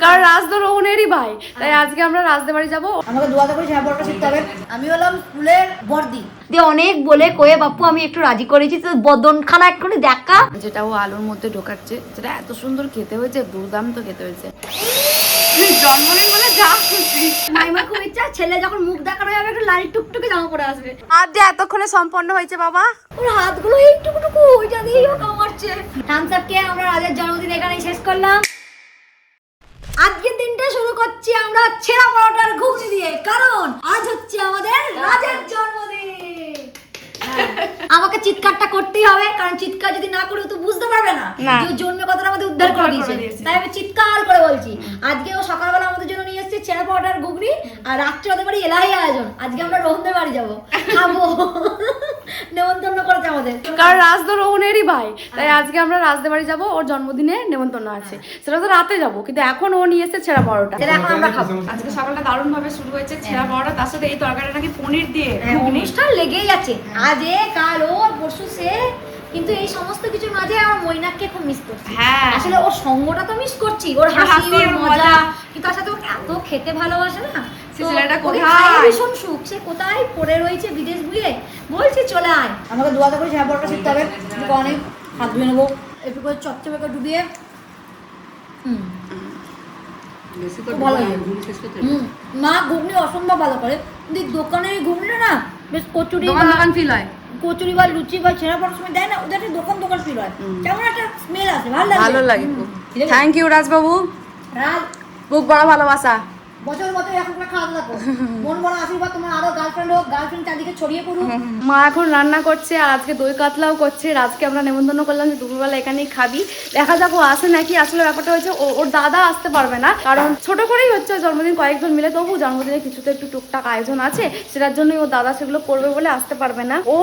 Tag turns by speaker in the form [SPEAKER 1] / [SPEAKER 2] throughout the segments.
[SPEAKER 1] কারণ রাজ তো রোহনেরই ভাই, তাই আজকে আমরা রাজদের বাড়ি যাবো।
[SPEAKER 2] আমাকে দুয়াতে করে ছেঁড়া পড়াটা শিখতে হবে। আমি হলাম স্কুলের বর্দি দিয়ে অনেক বলে কয়ে বাপু আমি একটু রাজি করেছি, তো বদনখানা একটুখানি দেখা।
[SPEAKER 1] যেটা ও আলুর মধ্যে ঢোকাচ্ছে, যেটা এত সুন্দর খেতে হয়েছে, দুর্দান্ত খেতে হয়েছে। জন্মদিন বলে যা খুশি।
[SPEAKER 2] মাইমা খুব ইচ্ছা ছেলে যখন মুখ দেখানো যাবে একটু লাল টুকটুকে জামা পরে আসবে।
[SPEAKER 1] আর যে এতক্ষণে সম্পন্ন হয়েছে বাবা,
[SPEAKER 2] ওর হাতগুলো এইটুকুটুকু ওইটা দিয়েই ও কামড়ছে। থামস আপ কে আমরা রাজের জন্মদিন এখানেই শেষ করলাম। আজকের দিনটা শুরু করছি আমরা ছেঁড়া পরোটার ঘুগনি দিয়ে, কারণ আজ হচ্ছে আমাদের রাজের জন্মদিন। আমাকে চিৎকারটা করতেই হবে, কারণ চিৎকার যদি না করি তো বুঝতে পারবে না যে ওর জন্মের কথাটা আমাদের উদ্ধার করে দিয়েছে। তাই আমি চিৎকার করে বলছি, আজকে ও সকালবেলা আমাদের জন্য নিয়ে এসেছে ছেঁড়া পরোটার ঘুগনি, আর রাত্রে ওদের বাড়ি এলাই আয়োজন। আজকে আমরা রোহনদের বাড়ি যাবো, খাবো, নেমন্তন্ন করেছে আমাদের।
[SPEAKER 1] কারণ রাজ তো রোহনেরই ভাই, তাই আজকে আমরা রাজদের বাড়ি যাবো, ওর জন্মদিনে নেমন্তন্ন আছে। সেটা তো রাতে যাবো, কিন্তু এখন ও নিয়ে এসেছে ছেঁড়া পরোটা,
[SPEAKER 2] সেটা এখন আমরা খাবো।
[SPEAKER 1] আজকে সকালটা দারুণ ভাবে শুরু হয়েছে ছেঁড়া পরোটা, তার সাথে এই তরকারিটা নাকি পনির দিয়ে।
[SPEAKER 2] অনুষ্ঠান লেগেই আছে, আজ এ কাল ও পরশু সে, কিন্তু এই সমস্ত কিছুর মাঝে আমার মৈনাককে খুব মিস করছি।
[SPEAKER 1] হ্যাঁ,
[SPEAKER 2] আসলে ওর সঙ্গটা তো মিস করছি, ওর হাসি ওর মজা, কিন্তু তার সাথে ওকে এত খেতে ভালোবাসে না,
[SPEAKER 1] ছেলেটা কোথায়
[SPEAKER 2] ভীষণ সুখ, সে কোথায় পড়ে রয়েছে বিদেশ বুয়ে। বলছি চলে আয়, আমাকে দুয়াতে করে ছেঁড়া পরোটা শিখতে হবে। অনেক হাত ধুয়ে নেবো, একটু করে চপচপে করে ডুবিয়ে। ভালো লাগে। মা ঘুগনি অসম্ভব ভালো করে, কিন্তু দোকানের ঘুগনিটা না বেশ কচুরি
[SPEAKER 1] দোকান ফিল হয়,
[SPEAKER 2] কচুরি বা লুচি বা ছেঁড়া পড়ার সময় দেয় না, ওদের একটা দোকান ফিল হয়, কেমন একটা স্মেল আসে, ভালো লাগে।
[SPEAKER 1] থ্যাংক ইউ রাজবাবু,
[SPEAKER 2] রাজ
[SPEAKER 1] খুব বড় ভালোবাসা।
[SPEAKER 2] বছর বছর এরকম করে খাওয়াতে থাকো, মন বড় আশীর্বাদ তোমার আরো গার্লফ্রেন্ড হোক, গার্লফ্রেন্ড চারদিকে ছড়িয়ে পড়ুক।
[SPEAKER 1] মা এখন রান্না করছে, আর আজকে দই কাতলাও করছে। রাজকে আমরা নেমন্তন্ন করলাম যে দুপুরবেলা এখানেই খাবি, দেখা যাক ও আসে নাকি। আসলে ব্যাপারটা হচ্ছে ওর দাদা আসতে পারবে না, কারণ ছোট করেই হচ্ছে ওর জন্মদিন, কয়েকজন মিলে, তবু জন্মদিনে কিছুতে একটু টুকটাক আয়োজন আছে, সেটার জন্যই ওর দাদা সেগুলো করবে বলে আসতে পারবে না। ও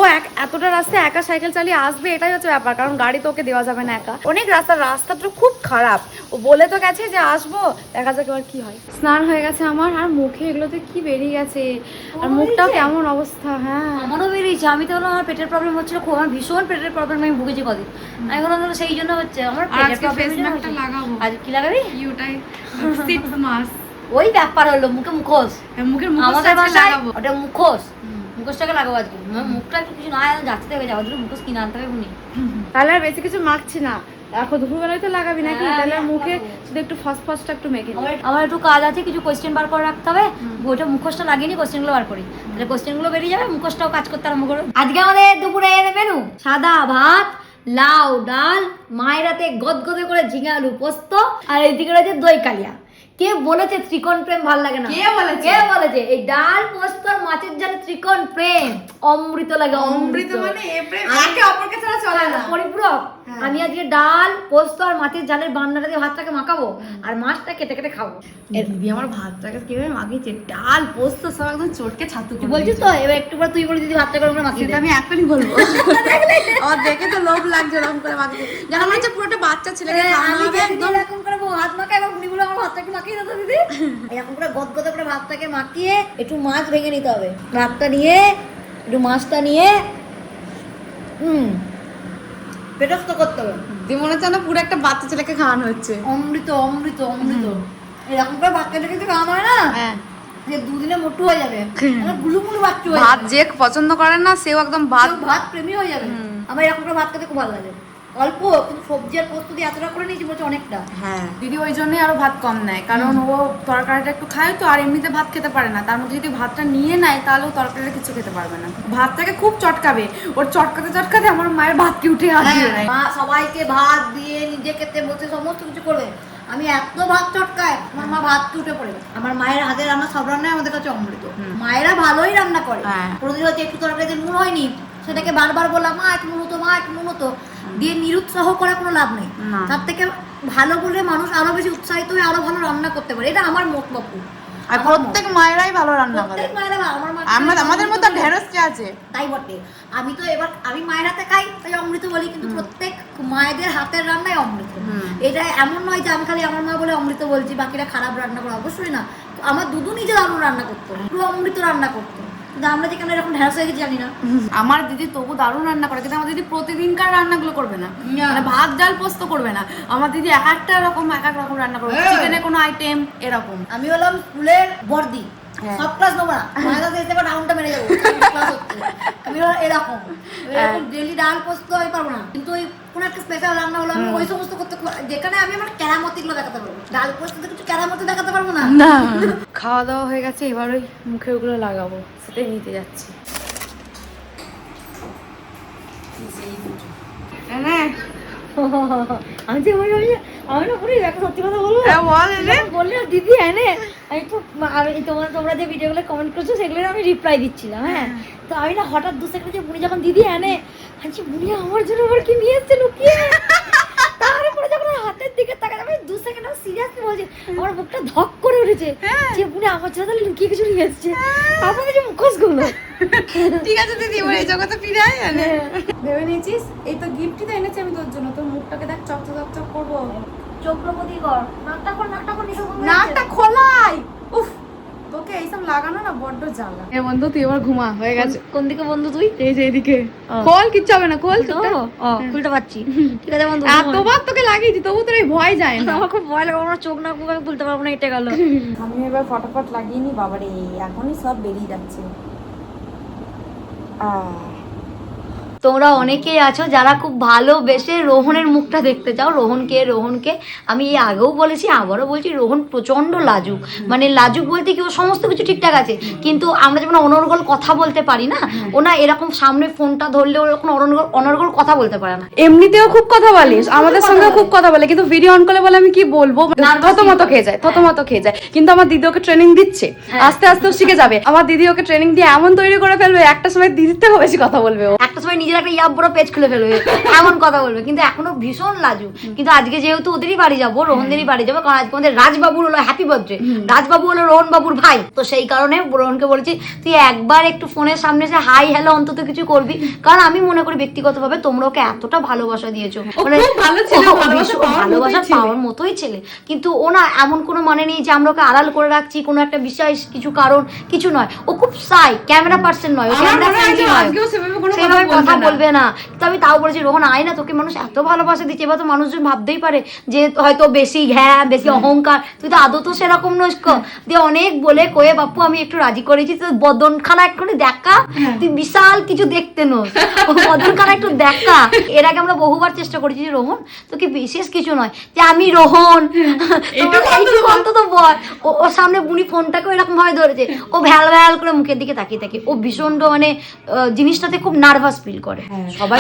[SPEAKER 1] এতটা রাস্তায় একা সাইকেল চালিয়ে আসবে, এটাই হচ্ছে ব্যাপার, কারণ গাড়ি তো ওকে দেওয়া যাবে না একা। অনেক রাস্তাটা খুব খারাপ, ও বলে তো গেছে যে আসবো, দেখা যাক এবার কি হয়। স্নান হয়ে গেছে আমার, আর মুখে এগুলোতে কি বেরিয়ে গেছে, আর মুখটাও কেমন অবস্থা। হ্যাঁ,
[SPEAKER 2] আমারও বেরিয়েছে, আমি তো আমার পেটের প্রবলেম হচ্ছিল খুব, আমার ভীষণ পেটের প্রবলেম আমি ভুগেছি কদিন, আমি বললাম সেই জন্য হচ্ছে আমার পেটের প্রবলেম। আজ কি লাগাবি? ওই ব্যাপার হলো মুখে মুখোশ, আমাদের বাসায় ওটা মুখোশ, মুখোশটাকে লাগাবো আজকে। মুখটা একটু কিছু না যাচ্ছে থেকে যাওয়ার জন্য মুখোশ কিনে আনতে হবে।
[SPEAKER 1] তাহলে আর বেশি কিছু মাখছি না, এখন দুপুরবেলায় তো লাগাবি নাকি, তাহলে মুখে শুধু একটু ফসফসটা একটু মেখে দিই।
[SPEAKER 2] আমার একটু কাজ আছে, কিছু কোয়েশ্চেন বার করে রাখতে হবে, ওইটা মুখোশটা লাগিয়ে নি, কোয়েশ্চেনগুলো বার করি, তাহলে কোয়েশ্চেনগুলো বেরিয়ে যাবে, মুখোশটাও কাজ করতে আরম্ভ করবে। আজকে আমাদের দুপুরে মেনু সাদা ভাত, লাউ ডাল, মায়ের হাতে গদগদে করে ঝিঙে আলু পোস্ত, আর এইদিকে রয়েছে দই কালিয়া। কে বলেছে ত্রিকোণ প্রেম ভালো লাগে না? কে বলেছে? এই ডাল পোস্ত আর মাছের ঝালে ত্রিকোণ প্রেম অমৃত লাগে। অমৃত মানে একে অপরকে ছাড়া চলে না, পরিপূরক। আমি আজকে ডাল পোস্ত আর মাছের ঝালের বান্নাটা দিয়ে ভাতটাকে মাখাবো, আর মাছটা কেটে কেটে খাবো।
[SPEAKER 1] দিদি আমার ভাতটাকে কিভাবে মাখিয়েছে, ডাল পোস্ত সব একদম চটকে ছাতু
[SPEAKER 2] তুই বলছিস তো, এবার একটু পরে তুই বলে দিদি ভাতটা করে মাখিয়ে দে।
[SPEAKER 1] আমি এখনই বলবো, আমার দেখে তো লোভ লাগছে এরকম করে মাখিয়ে, যেমন হচ্ছে পুরোটা বাচ্চা ছেলেকে খাওয়ানো হবে একদম।
[SPEAKER 2] এরকম করে ভাত মাখা এবং বুড়িগুলো আমার ভাতটাকে মাখিয়ে দিত দিদি, এরকম করে গদগদে করে ভাতটাকে মাখিয়ে একটু মাছ ভেঙে নিতে হবে, ভাতটা নিয়ে একটু মাছটা নিয়ে পেটস্থ করতে হবে।
[SPEAKER 1] মনে হচ্ছে না পুরো একটা বাচ্চা ছেলেকে খাওয়ানো হচ্ছে।
[SPEAKER 2] অমৃত অমৃত অমৃত। এরকম করে বাচ্চা ছেলেকে খাওয়ানো হয় না,
[SPEAKER 1] হ্যাঁ,
[SPEAKER 2] যে দুদিনে মোটু হয়ে যাবে, গুলুমুলু বাচ্চা হয়ে
[SPEAKER 1] ভাত যে পছন্দ করে না সেও একদম ভাত
[SPEAKER 2] প্রেমী হয়ে যাবে। আমার এরকম করে ভাত খেতে খুব ভালো লাগে, অল্প কিন্তু সবজি আর পোস্ত দিয়ে এতটা করে নিয়েছি বলছে অনেকটা।
[SPEAKER 1] হ্যাঁ, দিদি ওই জন্যই আরো ভাত কম নেয়, কারণ ও তরকারিটা একটু খায় তো, আর এমনিতে ভাত খেতে পারে না, তার মধ্যে যদি ভাতটা নিয়ে নেয় তাহলে ও তরকারিটা কিছু খেতে পারবে না, ভাতটাকে খুব চটকাবে, ওর চটকাতে আমার মায়ের ভাত কি উঠে আসবে।
[SPEAKER 2] মা সবাইকে ভাত দিয়ে নিজে খেতে বসে সমস্ত কিছু করবে, আমি এত ভাত চটকায় আমার মা ভাত উঠে পড়ে। আমার মায়ের হাতের রান্না সব রান্নাই আমাদের কাছে অমৃত, মায়েরা ভালোই রান্না করে। কোনোদিন হচ্ছে একটু তরকারিতে নুন হয়নি, সেটাকে বারবার বললাম মা একটু নুন হতো, মা একটু নুন হতো, দিয়ে নিরুৎসাহ করে কোনো লাভ নেই। তার থেকে ভালো বলে মানুষ আরো বেশি উৎসাহিত হয়ে আরো ভালো রান্না করতে পারে, এটা আমার মত বাপু।
[SPEAKER 1] আর প্রত্যেক মায়েরাই ভালো রান্না করে, আমাদের মধ্যে ঢেঁড়স আছে
[SPEAKER 2] তাই বটে। আমি তো এবার আমি মায়ের হাতে খাই তাই অমৃত বলি, কিন্তু প্রত্যেক মায়েদের হাতের রান্নাই অমৃত। এটা এমন নয় যে আমি খালি আমার মা বলে অমৃত বলছি, বাকিরা খারাপ রান্না করে, অবশ্যই না। আমার দুদু নিজে দারুণ রান্না করতো, পুরো অমৃত রান্না করতো, কিন্তু আমরা যে কেন এরকম ঢ্যাঁড়স হয়ে গেছি জানি না।
[SPEAKER 1] আমার দিদি তবু দারুণ রান্না করে, কিন্তু আমার দিদি প্রতিদিনকার রান্নাগুলো করবে না, মানে ভাত ডাল পোস্ত করবে না। আমার দিদি এক এক রকম রান্না করবে, চিকেনের কোনো আইটেম এরকম।
[SPEAKER 2] আমি হলাম স্কুলের বর্দি, সব ক্লাস নেবো না, মায়ের কাছে এসে ডাউনটা মেরে যাবো, ক্লাস হচ্ছে। আমি এরকম ডেলি ডাল পোস্ত আমি পারবো না, কিন্তু ওই কোনো একটা স্পেশাল রান্না হলো আমি ওই সমস্ত করতে, যেখানে আমি আমার কেরামতিগুলো দেখাতে পারবো। ডাল পোস্ত কিছু কেরামতি দেখাতে পারবো না।
[SPEAKER 1] না খাওয়া দাওয়া হয়ে গেছে, এবার ওই মুখে ওগুলো লাগাবো, সেটাই নিতে যাচ্ছি।
[SPEAKER 2] আমি যে আমি না পুরো একটা সত্যি কথা বলবো, বললে দিদি এনে আমি তো তোমরা যে ভিডিওগুলো কমেন্ট করছো সেগুলো আমি রিপ্লাই দিচ্ছিলাম। হ্যাঁ, তো আমি না হঠাৎ 2 সেকেন্ড যে বুনি যখন দিদি এনে আনছি, বুনি আমার জন্য আবার কি নিয়ে এসছে লুকিয়ে, তারপরে যখন হাতের দিকে তাকাই আমি 2 সেকেন্ড আমি সিরিয়াসলি বলছি, আমার বুকটা ধক করে উঠেছে যে বুনি আমার জন্য তাহলে লুকিয়ে কিছু নিয়ে এসছে। আপনাদের যে মুখোশ গুলো
[SPEAKER 1] ঠিক আছে দিদি, এবার এই জগতে ফিরে আয়। ভেবে নিয়েছিস এই তো গিফটই তো এনেছি আমি তোর জন্য, তোর মুখটাকে দেখ চকচক করবো।
[SPEAKER 2] চক্রবর্তী কর নাকটা কর
[SPEAKER 1] নাকটা খোলাই। উফ, তোকে এইসব লাগানো না বড্ড জ্বালা। এ বন্ধু তুই এবার ঘুমা, হয়ে গেছে।
[SPEAKER 2] কোন দিকে বন্ধু তুই?
[SPEAKER 1] এই যে এদিকে খোল, কিচ্ছু হবে না, খোল।
[SPEAKER 2] খুলতে পারছি, ঠিক আছে বন্ধু।
[SPEAKER 1] এতবার তোকে লাগিয়েছি তবু তোর এই ভয় যায় না।
[SPEAKER 2] আমার খুব ভয় লাগে, আমার চোখ না মুখ খুলতে পারবো না, এটা গেল।
[SPEAKER 1] আমি এবার ফটাফট লাগিয়ে নি, বাবারে এখনই সব বেরিয়ে যাচ্ছে।
[SPEAKER 2] তোমরা অনেকেই আছো যারা খুব ভালোবেসে রোহনের মুখটা দেখতে চাও। রোহনকে আমি এই আগেও বলেছি, আবারও বলছি, রোহন প্রচন্ড লাজুক। মানে লাজুক বলতে কি, ও সমস্ত কিছু ঠিকঠাক আছে, কিন্তু আমরা যেমন অনর্গল কথা বলতে পারি না, ওনা এরকম সামনে ফোনটা ধরলে ওরকম অনর্গল কথা বলতে পারে না।
[SPEAKER 1] এমনিতেও খুব কথা বলিস, আমাদের সঙ্গে খুব কথা বলে, কিন্তু ভিডিও অন করলে বলে আমি কি বলবো, থতমত খেয়ে যায়। কিন্তু আমার দিদি ওকে ট্রেনিং দিচ্ছে, আস্তে আস্তে ও শিখে যাবে। আমার দিদি ওকে ট্রেনিং দিয়ে এমন তৈরি করে ফেলবে, একটা সময় দিদির থেকেও বেশি কথা বলবে ও।
[SPEAKER 2] একটা সময় নিজের একটা ইয়াব বড় পেজ খুলে ফেলবে, এমন কথা বলবে, কিন্তু এখনো ভীষণ লাজুক। কিন্তু আজকে যেহেতু ওদেরই বাড়ি যাবো, রোহনদেরই বাড়ি যাবো, কারণ আজকে আমাদের রাজবাবুর হলো হ্যাপি বার্থডে। রাজবাবু হলো রোহন বাবুর ভাই, তো সেই কারণে রোহনকে বলেছি তুই একবার একটু ফোনের সামনে এসে হাই হ্যালো অন্তত কিছু করবি, কারণ আমি মনে করি ব্যক্তিগতভাবে তোমরা ওকে এতটা ভালোবাসা দিয়েছো, মানে ভালোবাসা পাওয়ার মতোই ছেলে। কিন্তু ও না এমন কোনো মানে নেই যে আমরা ওকে আড়াল করে রাখছি, কোনো একটা বিশেষ কিছু কারণ কিছু নয়। ও খুব সাই, ক্যামেরা পার্সন নয়, ও ক্যামেরা ফ্রেন্ডলি নয়, সেভাবে কথা বলবে না। তো আমি তাও বলেছি রোহন আয় না, তোকে মানুষ এত ভালোবাসা দিচ্ছে, এবার তো মানুষজন ভাবতেই পারে যে হয়তো বেশি বেশি অহংকার, তুই তো আদৌ তো সেরকম নস। দিয়ে অনেক বলে কয়ে বাপু আমি একটু রাজি করেছি, তো বদনখানা একটু দেখা, তুই বিশাল কিছু দেখতে নোস, বদনখানা একটু দেখা। এর আগে আমরা বহুবার চেষ্টা করেছি যে রোহন তোকে বিশেষ কিছু নয়, যে আমি রোহন এইটুকু অন্তত বল। ওর সামনে বুনি ফোনটাকে এরকম ভাবে ধরেছে, ও ভ্যাল ভ্যাল করে মুখের দিকে তাকিয়ে থাকে, ও ভীষণ মানে জিনিসটাতে খুব নার্ভাস ফিল করে। সবাই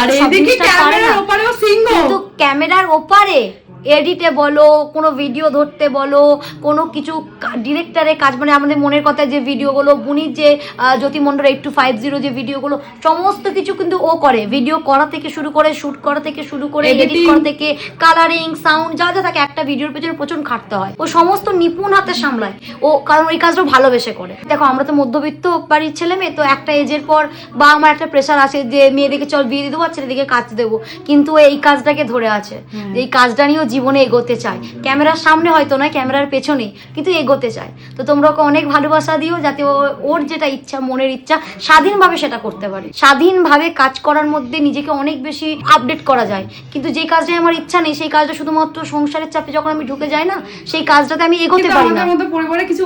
[SPEAKER 2] কিন্তু ক্যামেরার ওপারে এডিটে বলো, কোনো ভিডিও ধরতে বলো, কোনো কিছু ডিরেক্টরের কাজ, মানে আমাদের মনের কথা যে ভিডিওগুলো, বুনির যে জ্যোতি মন্ডল 8250 যে ভিডিওগুলো, সমস্ত কিছু কিন্তু ও করে। ভিডিও করা থেকে শুরু করে, শুট করা থেকে শুরু করে, এডিট করা থেকে কালারিং, সাউন্ড, যা যা থাকে একটা ভিডিওর পেছনে প্রচুর খাটতে হয়। ও সমস্ত নিপুণ হাতে সামলায় ও, কারণ ওই কাজটা ভালোবেসে করে। দেখো আমরা তো মধ্যবিত্ত বাড়ির ছেলে মেয়ে, তো একটা এজের পর বা আমার একটা প্রেশার আছে যে মেয়েদিকে চল বিয়ে দিয়ে দেবো, ছেলেদিকে কাজ দেবো, কিন্তু এই কাজটাকে ধরে আছে, যে এই কাজটা নিয়েও জীবনে এগোতে চায়। ক্যামেরার সামনে হয়তো নয়, ক্যামেরার পেছনে, কিন্তু এগোতে চায়। তো তোমরা ওকে অনেক ভালোবাসা দিও, যাতে ওর যেটা ইচ্ছা, মনের ইচ্ছা, স্বাধীনভাবে সেটা করতে পারে। স্বাধীনভাবে কাজ করার মধ্যে নিজেকে অনেক বেশি আপডেট করা যায়, কিন্তু যে কাজটাই আমার ইচ্ছা নেই, সেই কাজটা শুধুমাত্র সংসারের চাপে যখন আমি ঢুকে যাই না, সেই কাজটাতে আমি এগোতে পারি না। কিছু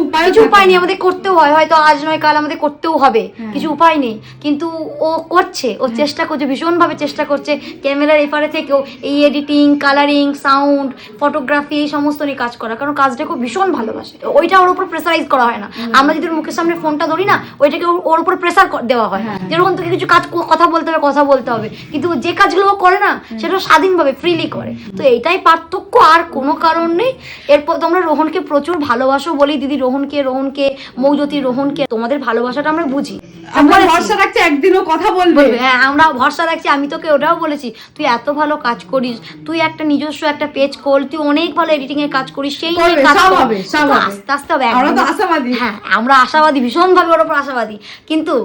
[SPEAKER 2] উপায় নেই, আমাদের করতেও হয়, হয়তো আজ নয় কাল আমাদের করতেও হবে, কিছু উপায় নেই। কিন্তু ও করছে, ও চেষ্টা করছে, ভীষণভাবে চেষ্টা করছে ক্যামেরার এপারে থেকেও এই এডিটিং, কালারিং, সাউন্ড, ফটোগ্রাফি, এই সমস্ত নিয়ে কাজ করা, কারণ কাজটাকে ও ভীষণ ভালোবাসে। ওইটা ওর উপর প্রেসারাইজ করা হয় না। আমরা যদি মুখের সামনে ফোনটা ধরি না, ওইটাকে ওর উপর প্রেসার দেওয়া হয়, যেরকম তোকে কিছু কাজ কথা বলতে হবে, কিন্তু যে কাজগুলো ও করে না সেটা স্বাধীনভাবে ফ্রিলি করে। তো এইটাই পার্থক্য, আর কোনো কারণ নেই। এরপর তোমরা রোহনকে প্রচুর ভালোবাসো বলি, দিদি রোহনকে মৌজ্যোতি রোহনকে, তোমাদের ভালোবাসাটা আমরা বুঝি,
[SPEAKER 1] আমরা ভরসা রাখছি একদিনও কথা বলবে।
[SPEAKER 2] হ্যাঁ, আমরা ভরসা রাখছি। আমি তোকে ওটাও বলেছি, তুই এত ভালো কাজ করিস, তুই একটা নিজস্ব একটা পেজ খোল, তুই অনেক ভালো এডিটিং এর কাজ করিস, সেই কাজ হবে আস্তে আস্তে হবে। হ্যাঁ, আমরা আশাবাদী, ভীষণ ভাবে ওর উপর আশাবাদী, কিন্তু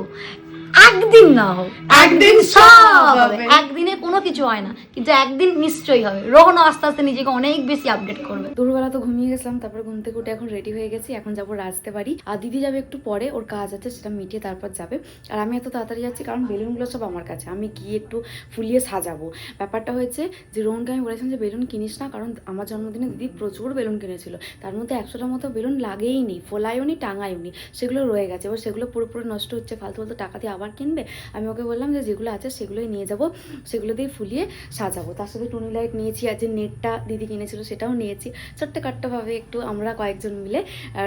[SPEAKER 2] একদিন না হোক,
[SPEAKER 1] একদিন
[SPEAKER 2] সব হবে। একদিনে কোনো কিছু হয় না, কিন্তু একদিন নিশ্চয়ই হবে। রোহন আস্তে আস্তে নিজেকে অনেক বেশি আপডেট করবে।
[SPEAKER 1] দুপুরবেলা তো ঘুমিয়ে গেছিলাম, তারপর ঘুম থেকে উঠে এখন রেডি হয়ে গেছি। এখন যাবো রাজতে বাড়ি, আর দিদি যাবে একটু পরে, ওর কাজ আছে সেটা মিটিয়ে তারপর যাবে। আর আমি এত তাড়াতাড়ি যাচ্ছি কারণ বেলুনগুলো সব আমার কাছে, আমি গিয়ে একটু ফুলিয়ে সাজাবো। ব্যাপারটা হয়েছে যে রোহনকে আমি বলেছিলাম যে বেলুন কিনিস না, কারণ আমার জন্মদিনে দিদি প্রচুর বেলুন কিনেছিল, তার মধ্যে 100টার মতো বেলুন লাগেই নি, ফোলায়ও নি, টাঙায়ও নি, সেগুলো রয়ে গেছে। এবার সেগুলো পুরোপুরি নষ্ট হচ্ছে, ফালতু ফালতু টাকা দিয়ে আবার কিনবে। আমি ওকে বললাম যে যেগুলো আছে সেগুলোই নিয়ে যাবো, সেগুলো দিয়ে ফুলিয়ে সাজাবো। তার সাথে টুনি লাইট নিয়েছি, আর যে নেটটা দিদি কিনেছিল সেটাও নিয়েছি। ছোট্টখাট্টভাবে একটু আমরা কয়েকজন মিলে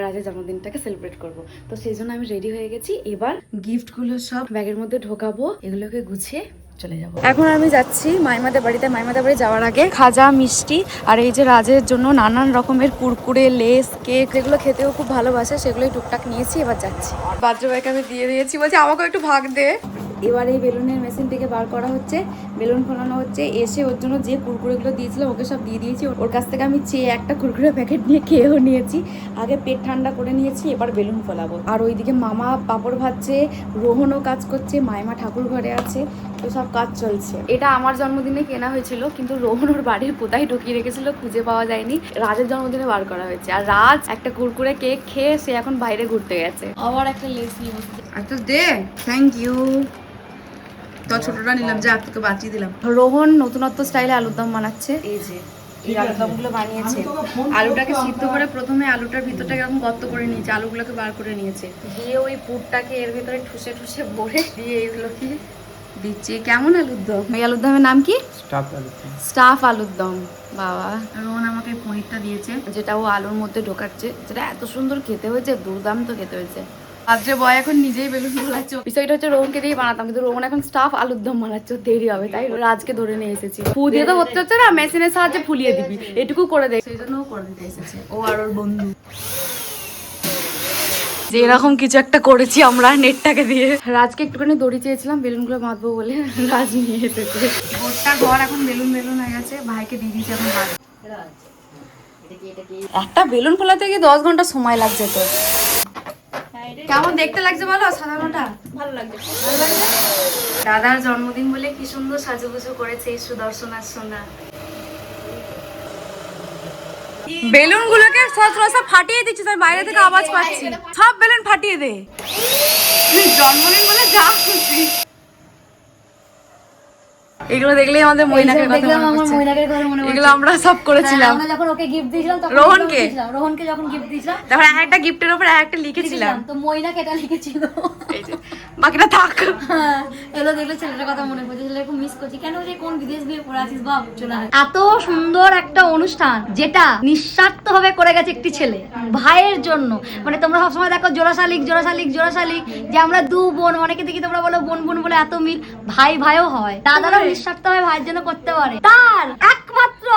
[SPEAKER 1] রাজের জন্মদিনটাকে সেলিব্রেট করব। তো সেই জন্য আমি রেডি হয়ে গেছি। এবার গিফটগুলো সব ব্যাগের মধ্যে ঢোকাবো, এগুলোকে গুছিয়ে চলে যাবো। এখন আমি যাচ্ছি মাইমাদের বাড়িতে। মাইমাদের বাড়ি যাওয়ার আগে খাজা, মিষ্টি আর এই যে রাজের জন্য নানান রকমের কুরকুরে, লেস, কেক, যেগুলো খেতেও খুব ভালোবাসে সেগুলোই টুকটাক নিয়েছি। এবার যাচ্ছি, বাদ্র ভাইকে আমি দিয়ে দিয়েছি, বলছি আমাকে একটু ভাগ দে। এবার এই বেলুনের মেশিন থেকে বার করা হচ্ছে, বেলুন ফোলানো হচ্ছে। এসে ওর জন্য যে কুরকুরেগুলো দিয়েছিল ওকে সব দিয়ে দিয়েছি। ওর কাছ থেকে আমি চেয়ে একটা কুরকুরে প্যাকেট নিয়ে খেয়েও নিয়েছি। আগে পেট ঠান্ডা করে নিয়েছি, এবার বেলুন ফোলাবো। আর ওইদিকে মামা পাঁপড় ভাজছে, রোহনও কাজ করছে, মাইমা ঠাকুর ঘরে আছে, তো সব কাজ চলছে। এটা আমার জন্মদিনে কেনা হয়েছিল, কিন্তু রোহন ওর বাড়ির কোথায় ঢুকিয়ে রেখেছিল খুঁজে পাওয়া যায়নি। রাজের জন্মদিনে বার করা হয়েছে। আর রাজ একটা কুরকুরে কেক খেয়ে সে এখন বাইরে ঘুরতে গেছে। আবার একটা লেস নিয়ে বসছে।
[SPEAKER 3] আচ্ছা দে, থ্যাংক ইউ। তো ছোটটা নিলাম, যা তোকে বাঁচিয়ে দিলাম।
[SPEAKER 1] রোহন নতুনত্ব স্টাইলে আলুর দম বানাচ্ছে। এই যে এই আলুর দমগুলো বানিয়েছে। আলুটাকে সিদ্ধ করে প্রথমে আলুটার ভিতরটাকে এরকম গর্ত করে নিয়েছে, আলুগুলোকে বার করে নিয়েছে, দিয়ে ওই পুরটাকে এর ভিতরে ঠুসে ঠুসে ভরে দিয়ে এইগুলোকে দিচ্ছে। কেমন আলুর দম? এই আলুর দমের নাম কি? স্টাফ আলুর দম। বাবা, রোহন আমাকে এই পনিরটা দিয়েছে, যেটা ও আলুর মধ্যে ঢোকাচ্ছে, যেটা এত সুন্দর খেতে হয়েছে, দুর্দান্ত খেতে হয়েছে। আজকে বয় এখন নিজেই বেলুন ফোলাচ্ছে। বিষয়টা হচ্ছে রোহনকে দিয়ে বানাতাম, কিন্তু রোহন এখন স্টাফ আলুর দম বানাচ্ছে, দেরি হবে, তাই রাজকে ধরে নিয়ে এসেছি। ফু দিয়ে তো হচ্ছে হচ্ছে না, মেশিনের সাহায্যে ফুলিয়ে দিবি, এটুকু করে দে। সেই জন্য ও করে দিতে এসেছে, ও আর ওর বন্ধু। যে এরকম কিছু একটা করেছি আমরা নেটটাকে দিয়ে। রাজকে একটুখানি দড়ি চেয়েছিলাম বেলুনগুলো বাঁধবো বলে, রাজ নিয়ে এসেছে। গোটা ঘর এখন বেলুন বেলুন হয়ে গেছে, ভাইকে দিয়ে দিয়েছে এখন রাজ। একটা বেলুন ফোলাতে গিয়ে 10 ঘন্টা সময় লাগছে তো। কেমন দেখতে লাগছে বলো সাধারণটা? ভালো লাগছে, ভালো লাগছে। দাদার জন্মদিন বলে কি সুন্দর সাজুগুজু করেছে এই সুদর্শন আর সোনা। বেলুন গুলোকে সব ফাটিয়ে দিচ্ছি, তাই বাইরে থেকে আওয়াজ পাচ্ছি। সব বেলুন ফাটিয়ে দে, জন্মদিন বলে যা খুশি। এগুলো দেখলেই আমাদের মইনাকের কথা মনে পড়ছে। এগুলো আমরা সব করেছিলাম।
[SPEAKER 2] আমরা যখন ওকে গিফট দিয়েছিলাম তখন রোহনকে যখন গিফট দিয়েছিলাম
[SPEAKER 1] তারপর একটা গিফটের উপর একটা লিখেছিলাম,
[SPEAKER 2] তো মইনাকে এটা লিখেছিল।
[SPEAKER 1] এই যে বাকিটা থাক।
[SPEAKER 2] এগুলো দেখলে ছেলেটার কথা মনে পড়ছে, ছেলেটা খুব মিস করছি। কেন যে কোন বিদেশ বিয়ে পড়ে আছিস বাপ, চলে আয়। এত সুন্দর একটা অনুষ্ঠান যেটা নিঃস্বার্থ ভাবে করে গেছে একটি ছেলে ভাইয়ের জন্য। মানে তোমরা সবসময় দেখো জোড়া শালিক জোড়া শালিক জোড়া শালিক, যে আমরা দু বোন, অনেকে দেখি তোমরা বলো বোন বোন বলে এত মিল, ভাই ভাইও হয়। দাদারাও নিঃস্বার্থ ভাবে ভাইয়ের জন্য করতে পারে, তার একমাত্র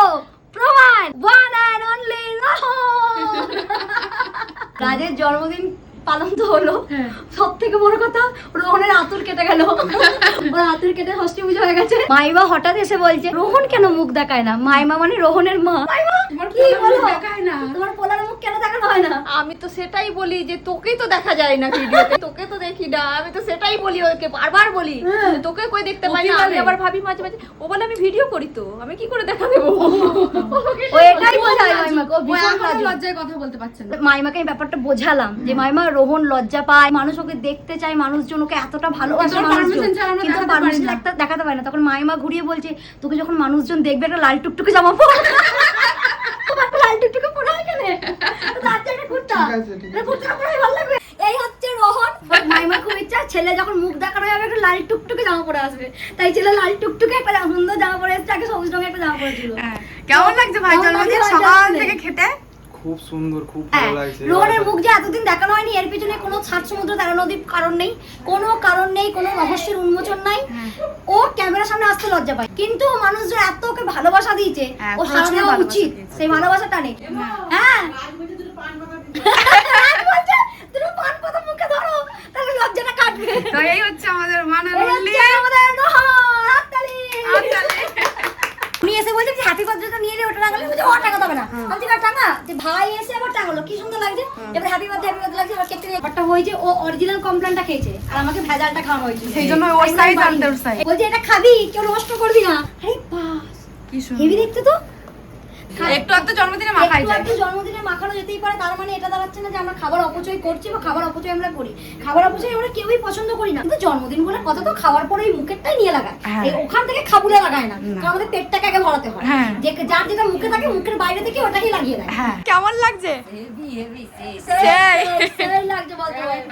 [SPEAKER 2] প্রমাণ ওয়ান অ্যান্ড অনলি রোহন। রাজের জন্মদিন পালন তো হলো, সব থেকে বড় কথা রোহনের আতুর কেটে গেল। ওর আতুর কেটে ষষ্ঠী পুজো হয়ে গেছে। মাইমা হঠাৎ এসে বলছে রোহন কেন মুখ দেখায় না? মাইমা মানে রোহনের মা। মাইমা কি বলো, দেখায় না তোমার পোলার মুখ কেন দেখানো হয় না?
[SPEAKER 4] আমি তো সেটাই বলি যে তোকেই তো দেখা যায় না ভিডিওতে, তোকে তো দেখি না। আমি তো সেটাই বলি ওকে, বারবার বলি তোকে কই দেখতে পাই না। আমি আবার ভাবি মাঝে মাঝে, ও বলে আমি ভিডিও করি তো, আমি কি করে দেখা দেবো?
[SPEAKER 2] ও এটাই বোঝায় মাইমাকে, ও ভীষণ
[SPEAKER 1] লজ্জায় কথা বলতে পারছেন না।
[SPEAKER 2] মাইমাকে এই ব্যাপারটা বোঝালাম যে মাইমা রোহন লজ্জা পায়, মানুষ ওকে দেখতে চায়, মানুষজন ওকে এতটা ভালোবাসে, কিন্তু পারমিশন দেখাতে পারে না। তখন মাইমা ঘুরিয়ে বলছে তোকে যখন মানুষজন দেখবে একটা লাল টুকটুকে জামা পর, লাল টুকটুকে পরে এখানে এই হচ্ছে রোহন। মাইমা খুব ইচ্ছা ছেলে যখন মুখ দেখানো যাবে একটা লাল টুকটুকে জামা পরে আসবে, তাই ছেলে লাল টুকটুকে একটা সুন্দর জামা পরে এসেছে, আগে সবুজ রঙের একটা জামা পরেছিল।
[SPEAKER 1] কেমন লাগছে ভাই জন্মদিন সকাল থেকে খেতে?
[SPEAKER 5] খুব সুন্দর, খুব ভালো লাগছে।
[SPEAKER 2] রোহনের মুখ যে এতদিন দেখানো হয়নি, এর পিছনে কোনো সাত সমুদ্র 13 নদীর কারণ নেই, কোনো কারণ নেই, কোনো রহস্যের উন্মোচন নাই। ও ক্যামেরার সামনে আসতে লজ্জা পায়, কিন্তু মানুষজন এত ওকে ভালোবাসা দিয়েছে, ও সারা দেওয়া উচিত সেই ভালোবাসাটা নেই। হ্যাঁ তুমি পান পাতা মুখে ধরো, তাহলে লজ্জাটা কাটবে।
[SPEAKER 1] তো এই হচ্ছে আমাদের
[SPEAKER 2] এই হচ্ছে আমাদের রোহন। হাততালি। উনি এসে বলছি হ্যাপি বার্থডেটা নিয়ে রে, ওটা টাঙালে বলছে ও টাঙাতে হবে না। আমি ঠিক আছে টাঙা, যে ভাই এসে আবার টাঙালো, কি সুন্দর লাগছে। এবার হ্যাপি বার্থডে লাগছে, আবার কেকটা নিয়ে ব্যাপারটা হয়েছে ও অরিজিনাল কমপ্লেনটা খেয়েছে আর আমাকে ভেজালটা খাওয়ানো হয়েছে।
[SPEAKER 3] সেই জন্য ওর সাইজ আনতে ওর সাইজ।
[SPEAKER 2] বলছে এটা খাবি, কেউ নষ্ট করবি না। আরে বাস
[SPEAKER 3] কি সুন্দর।
[SPEAKER 2] হেভি দেখতে তো।
[SPEAKER 3] একটু একটু জন্মদিনে মাখাই
[SPEAKER 2] একটু
[SPEAKER 3] যায়।
[SPEAKER 2] একটু জন্মদিনে মাখানো যেতেই পারে, তার মানে এটা দাঁড়াচ্ছে না যে আমরা খাবার অপচয় করছি বা খাবার অপচয় আমরা করি। খাবার অপচয় আমরা কেউই পছন্দ করি না, কিন্তু জন্মদিন বলে কথা তো খাওয়ার পরে এই মুখেরটাই নিয়ে লাগায়।
[SPEAKER 3] হ্যাঁ।
[SPEAKER 2] এই ওখান থেকে খাবুলে লাগায় না, কারণ আমাদের পেটটাকে আগে ভরাতে হয়।
[SPEAKER 3] হ্যাঁ।
[SPEAKER 2] যে যার যেটা মুখে থাকে মুখের বাইরে থেকে ওটাকে লাগিয়ে দেয়।
[SPEAKER 3] হ্যাঁ কেমন লাগছে?
[SPEAKER 2] সেই লাগছে বলতে হয়।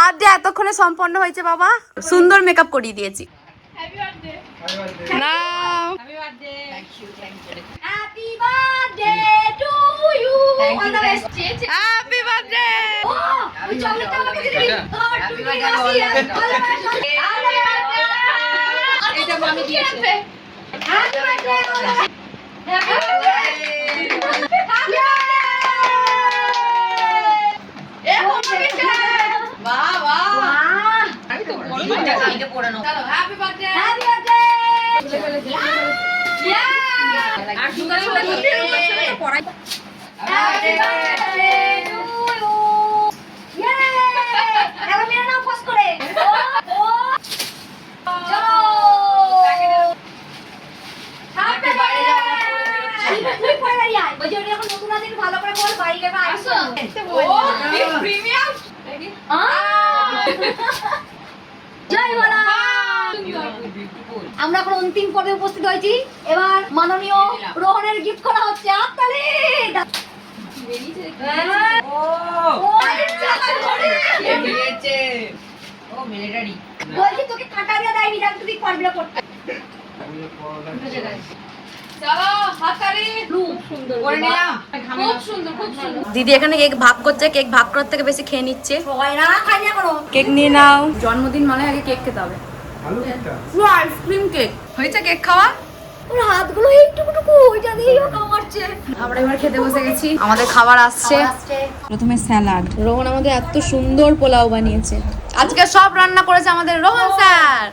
[SPEAKER 1] আজ যে এতক্ষণে সম্পন্ন হয়েছে বাবা, সুন্দর মেকআপ করিয়ে দিয়েছি। না
[SPEAKER 2] happy birthday to you. All the best.
[SPEAKER 1] Happy birthday.
[SPEAKER 2] ও ওই চকলেটটা আমাকে দিবি। Happy birthday.
[SPEAKER 4] এটা মামি দিয়েছে।
[SPEAKER 2] Happy birthday. Happy birthday.
[SPEAKER 4] বাহ বাহ।
[SPEAKER 2] বাহ।
[SPEAKER 4] আমি তো বলবো এটা কালকে পরে নাও। চলো হ্যাপি বার্থডে।
[SPEAKER 2] Happy birthday.
[SPEAKER 4] আর সুগার সুগার পড়াই।
[SPEAKER 2] Happy birthday to you. Yay! এবার মেরে নাও পোস্ট করে। ও চলো। Happy birthday. তুই পরে দাঁড়িয়ে আয়। বলছি ওটা এখন নতুন আছে, একটু ভালো করে বল, বাড়ি গেলে আসো।
[SPEAKER 4] ও কি প্রিমিয়াম।
[SPEAKER 2] জয় বালা। আমরা এখন অন্তিম পর্বে উপস্থিত হয়েছি। এবার মাননীয় রোহনের গিফট করা হচ্ছে। হাততালি। বলছি তোকে কাটা দিয়ে দেয়নি, জান তুই পারবি না করতে।
[SPEAKER 4] চলো হাততালি। খুব সুন্দর করে নিলাম। খুব সুন্দর খুব সুন্দর।
[SPEAKER 1] দিদি এখানে কেক ভাগ করছে, কেক ভাগ করার থেকে বেশি খেয়ে নিচ্ছে।
[SPEAKER 2] সবাই না খাই না কোনো।
[SPEAKER 1] কেক নিয়ে নাও।
[SPEAKER 3] জন্মদিন মানে আগে কেক খেতে হবে।
[SPEAKER 5] ভালো কেকটা।
[SPEAKER 3] পুরো আইসক্রিম কেক। হয়েছে কেক খাওয়া?
[SPEAKER 2] ওর হাতগুলো এইটুকুটুকু, ওইটা দিয়েই ও কামড়ছে।
[SPEAKER 3] আমরা এবার খেতে বসে গেছি। আমাদের খাবার আসছে। প্রথমে স্যালাড।
[SPEAKER 1] রোহন আমাদের এত সুন্দর পোলাও বানিয়েছে। আজকে সব রান্না করেছে আমাদের রোহন স্যার।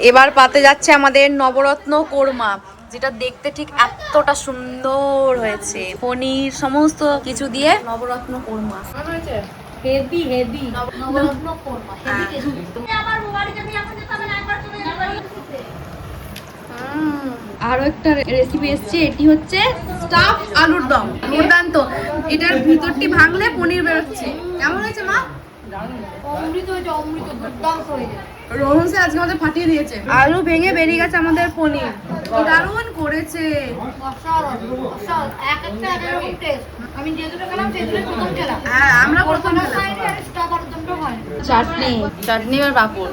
[SPEAKER 1] এবার পাতে যাচ্ছে আমাদের নবরত্ন কোরমা, যেটা দেখতে ঠিক এতটা সুন্দর হয়েছে। পনির সমস্ত কিছু দিয়ে নবরত্ন কোরমা।
[SPEAKER 2] হেভি হেভি নবরত্ন কোরমা, হেভি টেস্টি। আমার বাড়িতে নিয়ে আসতে হবে না, একবার চলে যাবে।
[SPEAKER 1] আরো একটা রেসিপি এসছে, এটি হচ্ছে স্টাফ আলুর দম। দুর্দান্ত। এটার ভিতরটি ভাঙলে পনির বেরোচ্ছে। কেমন হয়েছে মা?
[SPEAKER 2] অমৃত হয়েছে, অমৃত, দুর্দান্ত হয়েছে।
[SPEAKER 3] রোহন স্যার আজকে আমাদের ফাটিয়ে দিয়েছে।
[SPEAKER 1] আলু ভেঙে বেরিয়ে গেছে আমাদের পনির। দারুণ করেছে।
[SPEAKER 2] অসাধারণ, অসাধারণ। এক একটা এক রকম টেস্ট। আমি যে দুটো খেলাম সেই দুটোই প্রথম খেলাম।
[SPEAKER 3] হ্যাঁ আমরা প্রথম
[SPEAKER 2] প্রথমে
[SPEAKER 3] খেলাম।
[SPEAKER 2] খাইনি, আর স্টাফ আর দমটা হয়।
[SPEAKER 1] চাটনি, চাটনি আর পাঁপড়,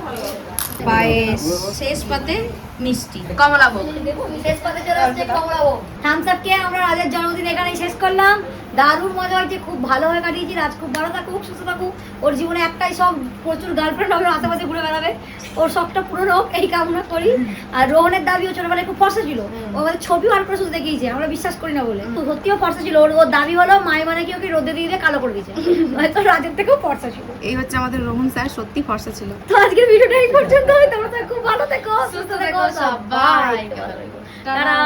[SPEAKER 1] পায়েস, শেষ পাতে মিষ্টি,
[SPEAKER 3] কমলা ভোগ।
[SPEAKER 2] দেখুন শেষ পাতে চলে আসছে কমলাবো। থামস আপ খেয়ে আমরা রাজের জন্মদিন এখানেই শেষ করলাম। দারুণ মজা হয়েছে, খুব ভালোভাবে কাটিয়েছি। রাজ খুব ভালো থাকুক, সুস্থ থাকুক। ওর জীবনে একটাই সব, প্রচুর গার্লফ্রেন্ড হবে, আশেপাশে ঘুরে বেড়াবে। ওর শখটা পূরণ হোক এই কামনা করি। আর রোহনের দাবিও ছোটবেলায় খুব ফর্সা ছিল। ও আমাদের ছবি আর করে শুধু দেখিয়েছে, আমরা বিশ্বাস করি না বলে। তো সত্যিও ফর্সা ছিল। ওর দাবি হলো মায়ের মানে কি ওকে রোদে দিয়ে দিয়ে কালো করে দিয়েছে। হয়তো রাজের থেকেও ফর্সা ছিল।
[SPEAKER 3] এই হচ্ছে আমাদের রোহন স্যার, সত্যি ফর্সা ছিল।
[SPEAKER 2] তো আজকের ভিডিওটা এই পর্যন্ত। তোমরা খুব ভালো থেকো, সুস্থ থেকো, সবাই ভালো থেকো। টাটা।